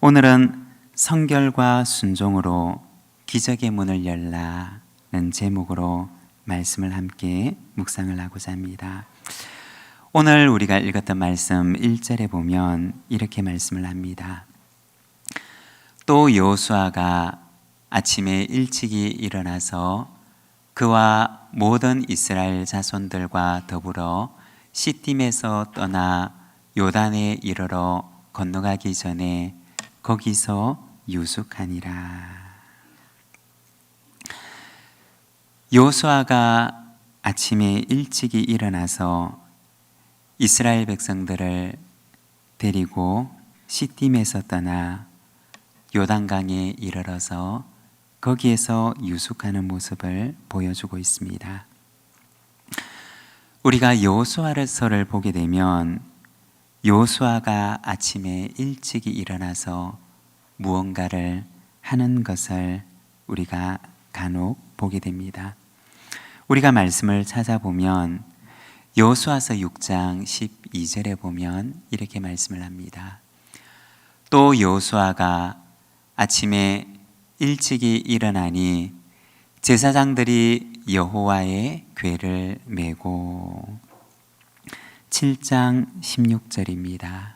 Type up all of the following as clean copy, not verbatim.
오늘은 성결과 순종으로 기적의 문을 열라는 제목으로 말씀을 함께 묵상을 하고자 합니다. 오늘 우리가 읽었던 말씀 1절에 보면 이렇게 말씀을 합니다. 또 여호수아가 아침에 일찍이 일어나서 그와 모든 이스라엘 자손들과 더불어 시딤에서 떠나 요단에 이르러 건너가기 전에 거기서 유숙하니라. 여호수아가 아침에 일찍이 일어나서 이스라엘 백성들을 데리고 시딤에서 떠나 요단강에 이르러서 거기에서 유숙하는 모습을 보여주고 있습니다. 우리가 여호수아서를 보게 되면 여호수아가 아침에 일찍이 일어나서 무언가를 하는 것을 우리가 간혹 보게 됩니다. 우리가 말씀을 찾아보면 여호수아서 6장 12절에 보면 이렇게 말씀을 합니다. 또 여호수아가 아침에 일찍이 일어나니 제사장들이 여호와의 궤를 메고 7장 16절입니다.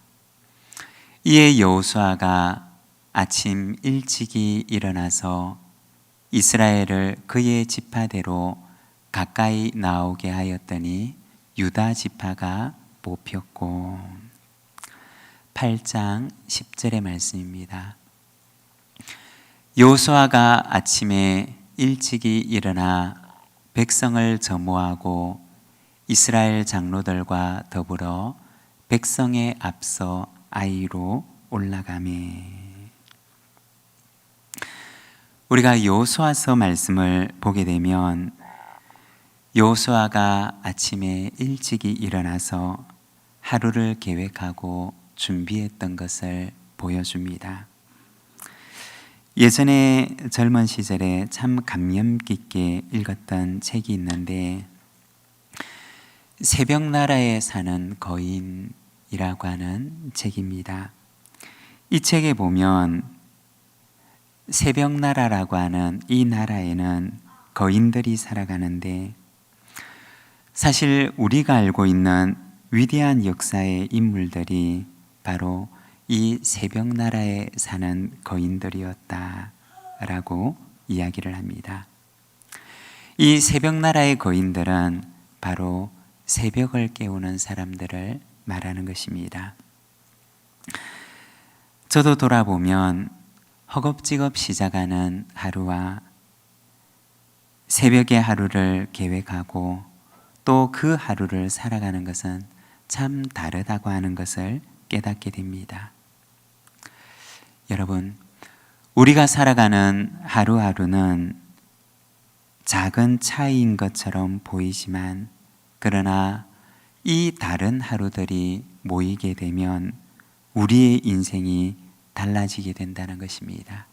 이에 여호수아가 아침 일찍이 일어나서 이스라엘을 그의 지파대로 가까이 나오게 하였더니 유다 지파가 뽑혔고 8장 10절의 말씀입니다. 여호수아가 아침에 일찍이 일어나 백성을 점호하고 이스라엘 장로들과 더불어 백성에 앞서 아이로 올라가매. 우리가 여호수아서 말씀을 보게 되면 여호수아가 아침에 일찍이 일어나서 하루를 계획하고 준비했던 것을 보여줍니다. 예전에 젊은 시절에 참 감명 깊게 읽었던 책이 있는데 새벽나라에 사는 거인이라고 하는 책입니다. 이 책에 보면 새벽나라라고 하는 이 나라에는 거인들이 살아가는데 사실 우리가 알고 있는 위대한 역사의 인물들이 바로 이 새벽나라에 사는 거인들이었다라고 이야기를 합니다. 이 새벽나라의 거인들은 바로 새벽을 깨우는 사람들을 말하는 것입니다. 저도 돌아보면 허겁지겁 시작하는 하루와 새벽의 하루를 계획하고 또 그 하루를 살아가는 것은 참 다르다고 하는 것을 깨닫게 됩니다. 여러분, 우리가 살아가는 하루하루는 작은 차이인 것처럼 보이지만 그러나 이 다른 하루들이 모이게 되면 우리의 인생이 달라지게 된다는 것입니다.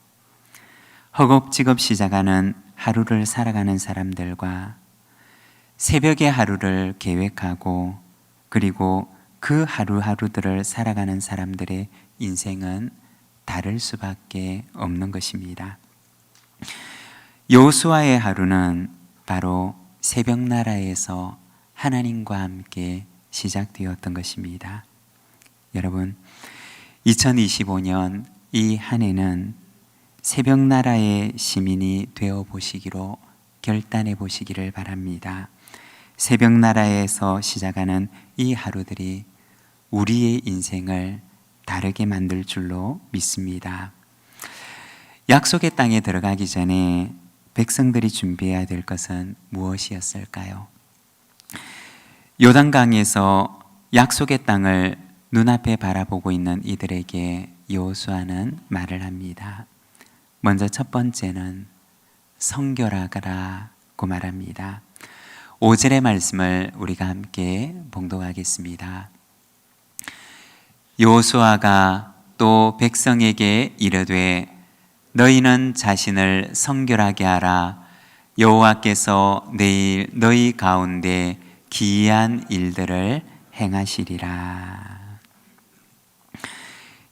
허겁지겁 시작하는 하루를 살아가는 사람들과 새벽의 하루를 계획하고 그리고 그 하루하루들을 살아가는 사람들의 인생은 다를 수밖에 없는 것입니다. 여호수아의 하루는 바로 새벽나라에서 하나님과 함께 시작되었던 것입니다. 여러분, 2025년 이 한 해는 새벽나라의 시민이 되어 보시기로 결단해 보시기를 바랍니다. 새벽나라에서 시작하는 이 하루들이 우리의 인생을 다르게 만들 줄로 믿습니다. 약속의 땅에 들어가기 전에 백성들이 준비해야 될 것은 무엇이었을까요? 요단강에서 약속의 땅을 눈앞에 바라보고 있는 이들에게 여호수아는 말을 합니다. 먼저 첫 번째는 성결하라고 말합니다. 5절의 말씀을 우리가 함께 봉독하겠습니다. 여호수아가 또 백성에게 이르되 너희는 자신을 성결하게 하라. 여호와께서 내일 너희 가운데 기이한 일들을 행하시리라.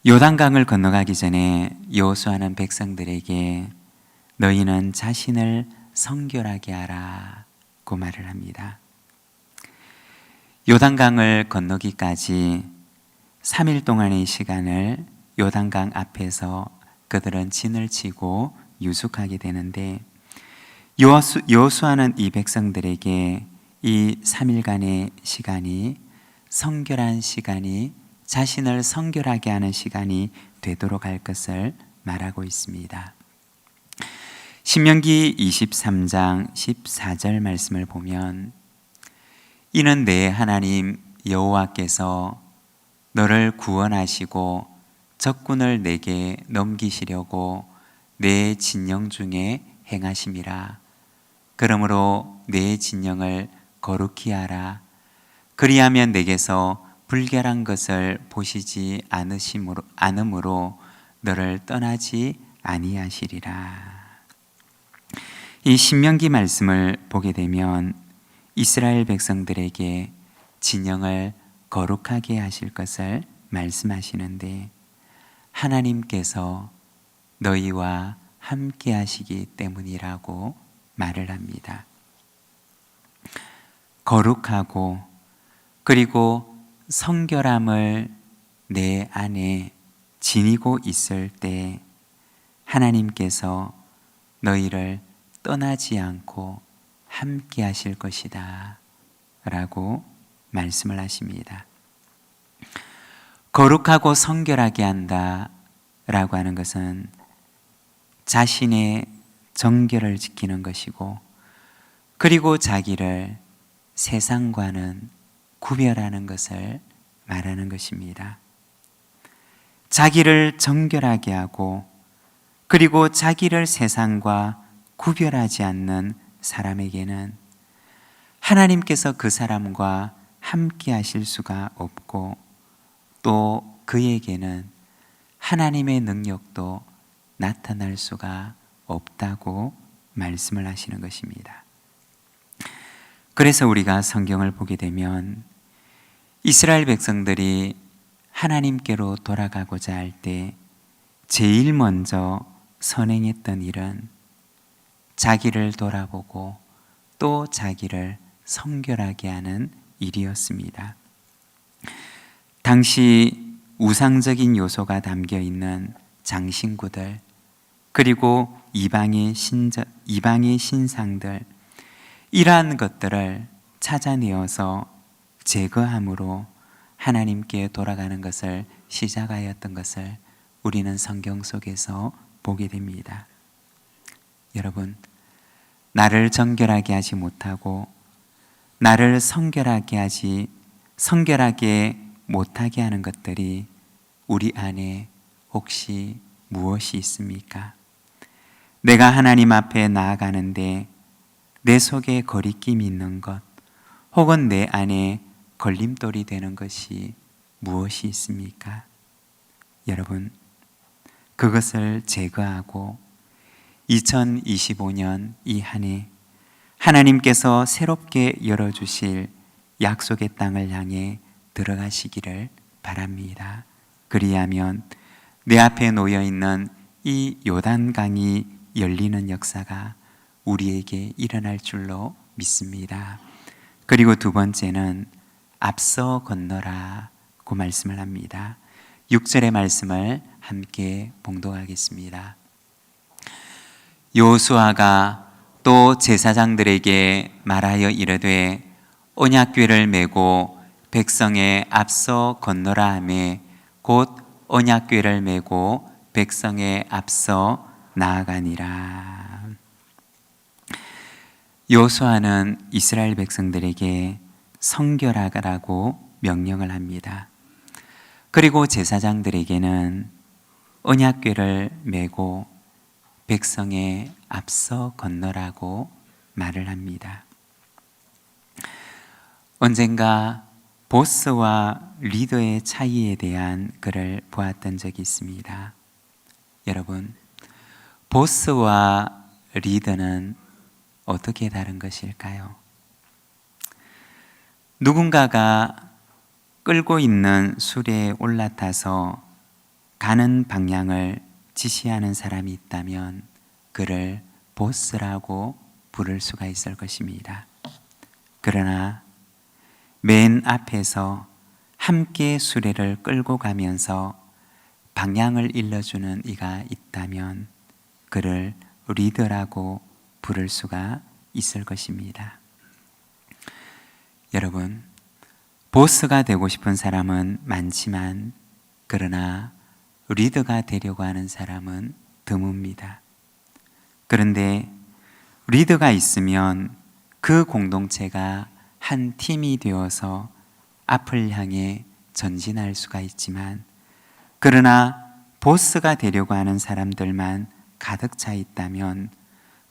요단강을 건너가기 전에 여호수아는 백성들에게 너희는 자신을 성결하게 하라고 말을 합니다. 요단강을 건너기까지 3일 동안의 시간을 요단강 앞에서 그들은 진을 치고 유숙하게 되는데, 여호수아는 이 백성들에게 이 3일간의 시간이 성결한 시간이, 자신을 성결하게 하는 시간이 되도록 할 것을 말하고 있습니다. 신명기 23장 14절 말씀을 보면, 이는 내 하나님 여호와께서 너를 구원하시고 적군을 내게 넘기시려고 내 진영 중에 행하심이라. 그러므로 내 진영을 거룩히 하라. 그리하면 내게서 불결한 것을 보시지 않으므로 너를 떠나지 아니하시리라. 이 신명기 말씀을 보게 되면 이스라엘 백성들에게 진영을 거룩하게 하실 것을 말씀하시는데, 하나님께서 너희와 함께 하시기 때문이라고 말을 합니다. 거룩하고 그리고 성결함을 내 안에 지니고 있을 때 하나님께서 너희를 떠나지 않고 함께 하실 것이다 라고 말씀을 하십니다. 거룩하고 성결하게 한다 라고 하는 것은 자신의 정결을 지키는 것이고, 그리고 자기를 세상과는 구별하는 것을 말하는 것입니다. 자기를 정결하게 하고 그리고 자기를 세상과 구별하지 않는 사람에게는 하나님께서 그 사람과 함께 하실 수가 없고, 또 그에게는 하나님의 능력도 나타날 수가 없다고 말씀을 하시는 것입니다. 그래서 우리가 성경을 보게 되면 이스라엘 백성들이 하나님께로 돌아가고자 할 때 제일 먼저 선행했던 일은 자기를 돌아보고 또 자기를 성결하게 하는 일이었습니다. 당시 우상적인 요소가 담겨 있는 장신구들, 그리고 이방의 신상들, 이러한 것들을 찾아내어서 제거함으로 하나님께 돌아가는 것을 시작하였던 것을 우리는 성경 속에서 보게 됩니다. 여러분, 나를 정결하게 하지 못하고 나를 성결하게 못하게 하는 것들이 우리 안에 혹시 무엇이 있습니까? 내가 하나님 앞에 나아가는데 내 속에 거리낌이 있는 것, 혹은 내 안에 걸림돌이 되는 것이 무엇이 있습니까? 여러분, 그것을 제거하고 2025년 이 한 해 하나님께서 새롭게 열어주실 약속의 땅을 향해 들어가시기를 바랍니다. 그리하면 내 앞에 놓여있는 이 요단강이 열리는 역사가 우리에게 일어날 줄로 믿습니다. 그리고 두 번째는 앞서 건너라고 말씀을 합니다. 6절의 말씀을 함께 봉독하겠습니다. 여호수아가 또 제사장들에게 말하여 이르되 언약궤를 메고 백성에 앞서 건너라 하매 곧 언약궤를 메고 백성에 앞서 나아가니라. 여호수아는 이스라엘 백성들에게 성결하라고 명령을 합니다. 그리고 제사장들에게는 언약궤를 메고 백성에 앞서 건너라고 말을 합니다. 언젠가 보스와 리더의 차이에 대한 글을 보았던 적이 있습니다. 여러분, 보스와 리더는 어떻게 다른 것일까요? 누군가가 끌고 있는 수레에 올라타서 가는 방향을 지시하는 사람이 있다면 그를 보스라고 부를 수가 있을 것입니다. 그러나 맨 앞에서 함께 수레를 끌고 가면서 방향을 일러주는 이가 있다면 그를 리더라고 부를 수가 있을 것입니다. 여러분, 보스가 되고 싶은 사람은 많지만 그러나 리더가 되려고 하는 사람은 드뭅니다. 그런데 리더가 있으면 그 공동체가 한 팀이 되어서 앞을 향해 전진할 수가 있지만, 그러나 보스가 되려고 하는 사람들만 가득 차 있다면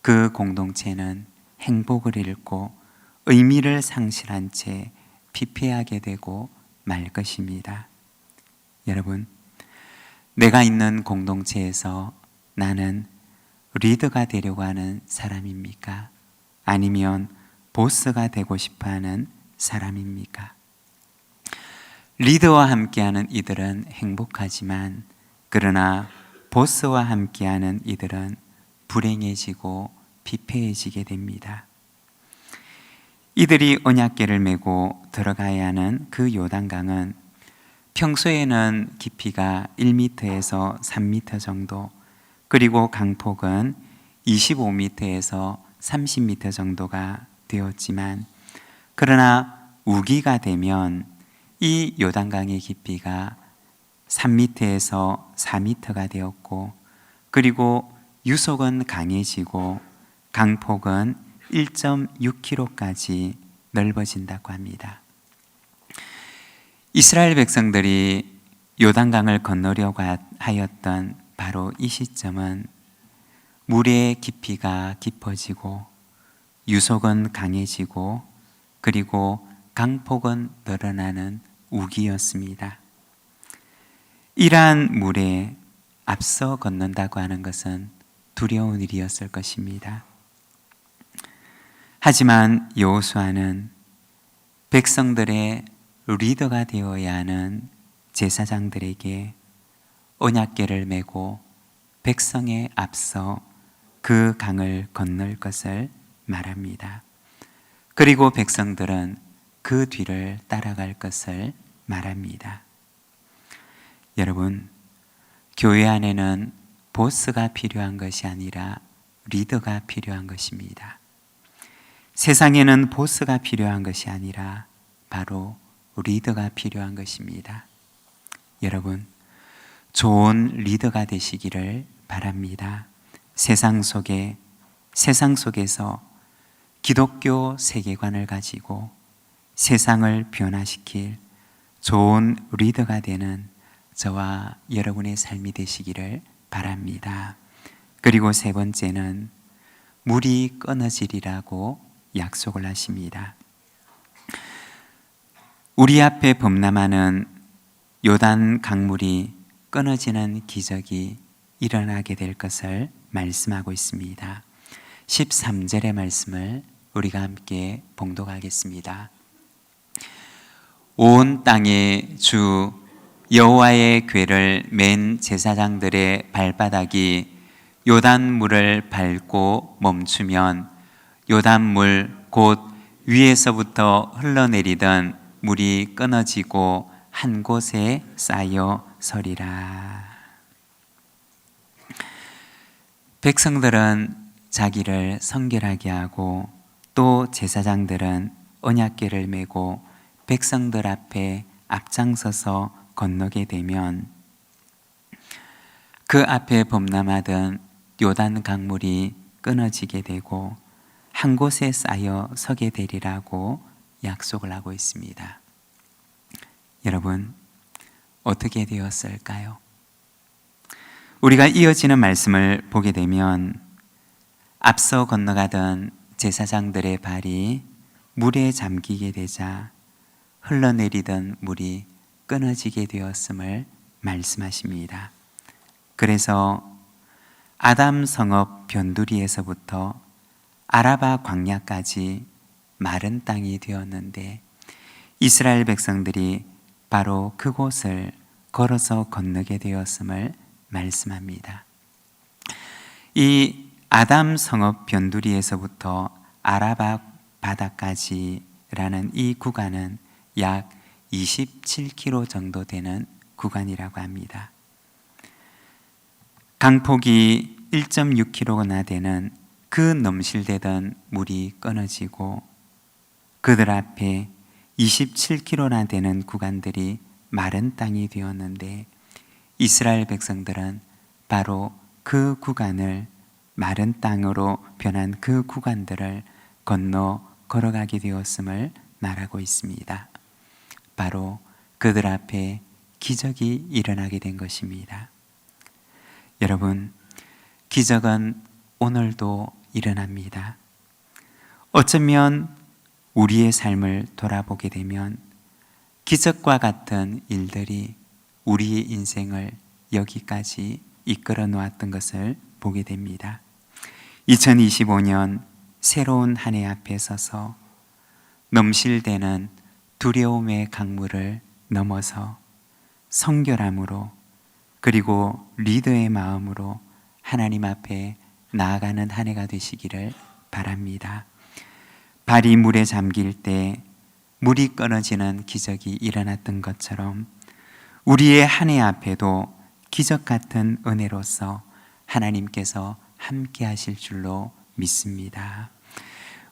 그 공동체는 행복을 잃고 의미를 상실한 채 피폐하게 되고 말 것입니다. 여러분, 내가 있는 공동체에서 나는 리더가 되려고 하는 사람입니까? 아니면 보스가 되고 싶어하는 사람입니까? 리더와 함께하는 이들은 행복하지만 그러나 보스와 함께하는 이들은 불행해지고 피폐해지게 됩니다. 이들이 언약궤를 메고 들어가야 하는 그 요단강은 평소에는 깊이가 1m에서 3m 정도, 그리고 강폭은 25m에서 30m 정도가 되었지만, 그러나 우기가 되면 이 요단강의 깊이가 3m에서 4m가 되었고, 그리고 유속은 강해지고 강폭은 1.6km까지 넓어진다고 합니다. 이스라엘 백성들이 요단강을 건너려고 하였던 바로 이 시점은 물의 깊이가 깊어지고 유속은 강해지고 그리고 강폭은 늘어나는 우기였습니다. 이러한 물에 앞서 건넌다고 하는 것은 두려운 일이었을 것입니다. 하지만 여호수아는 백성들의 리더가 되어야 하는 제사장들에게 언약궤를 메고 백성에 앞서 그 강을 건널 것을 말합니다. 그리고 백성들은 그 뒤를 따라갈 것을 말합니다. 여러분, 교회 안에는 보스가 필요한 것이 아니라 리더가 필요한 것입니다. 세상에는 보스가 필요한 것이 아니라 바로 리더가 필요한 것입니다. 여러분, 좋은 리더가 되시기를 바랍니다. 세상 속에서 기독교 세계관을 가지고 세상을 변화시킬 좋은 리더가 되는 저와 여러분의 삶이 되시기를 바랍니다. 그리고 세 번째는 물이 끊어지리라고 약속을 하십니다. 우리 앞에 범람하는 요단 강물이 끊어지는 기적이 일어나게 될 것을 말씀하고 있습니다. 13절의 말씀을 우리가 함께 봉독하겠습니다. 온 땅에 주 여호와의 궤를 맨 제사장들의 발바닥이 요단물을 밟고 멈추면 요단물 곧 위에서부터 흘러내리던 물이 끊어지고 한 곳에 쌓여 서리라. 백성들은 자기를 성결하게 하고 또 제사장들은 언약궤를 메고 백성들 앞에 앞장서서 건너게 되면 그 앞에 범람하던 요단 강물이 끊어지게 되고 한 곳에 쌓여 서게 되리라고 약속을 하고 있습니다. 여러분, 어떻게 되었을까요? 우리가 이어지는 말씀을 보게 되면 앞서 건너가던 제사장들의 발이 물에 잠기게 되자 흘러내리던 물이 끊어지게 되었음을 말씀하십니다. 그래서 아담 성읍 변두리에서부터 아라바 광야까지 마른 땅이 되었는데 이스라엘 백성들이 바로 그곳을 걸어서 건너게 되었음을 말씀합니다. 이 아담 성읍 변두리에서부터 아라바 바다까지라는 이 구간은 약 27km 정도 되는 구간이라고 합니다. 강폭이 1.6km나 되는 그 넘실대던 물이 끊어지고 그들 앞에 27km나 되는 구간들이 마른 땅이 되었는데 이스라엘 백성들은 바로 그 구간을 마른 땅으로 변한 그 구간들을 건너 걸어가게 되었음을 말하고 있습니다. 바로 그들 앞에 기적이 일어나게 된 것입니다. 여러분, 기적은 오늘도 일어납니다. 어쩌면 우리의 삶을 돌아보게 되면 기적과 같은 일들이 우리의 인생을 여기까지 이끌어 놓았던 것을 보게 됩니다. 2025년 새로운 한 해 앞에 서서 넘실대는 두려움의 강물을 넘어서 성결함으로 그리고 리더의 마음으로 하나님 앞에 나아가는 한 해가 되시기를 바랍니다. 발이 물에 잠길 때 물이 끊어지는 기적이 일어났던 것처럼 우리의 한 해 앞에도 기적 같은 은혜로서 하나님께서 함께 하실 줄로 믿습니다.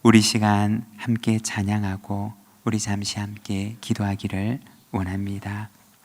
우리 시간 함께 찬양하고 우리 잠시 함께 기도하기를 원합니다.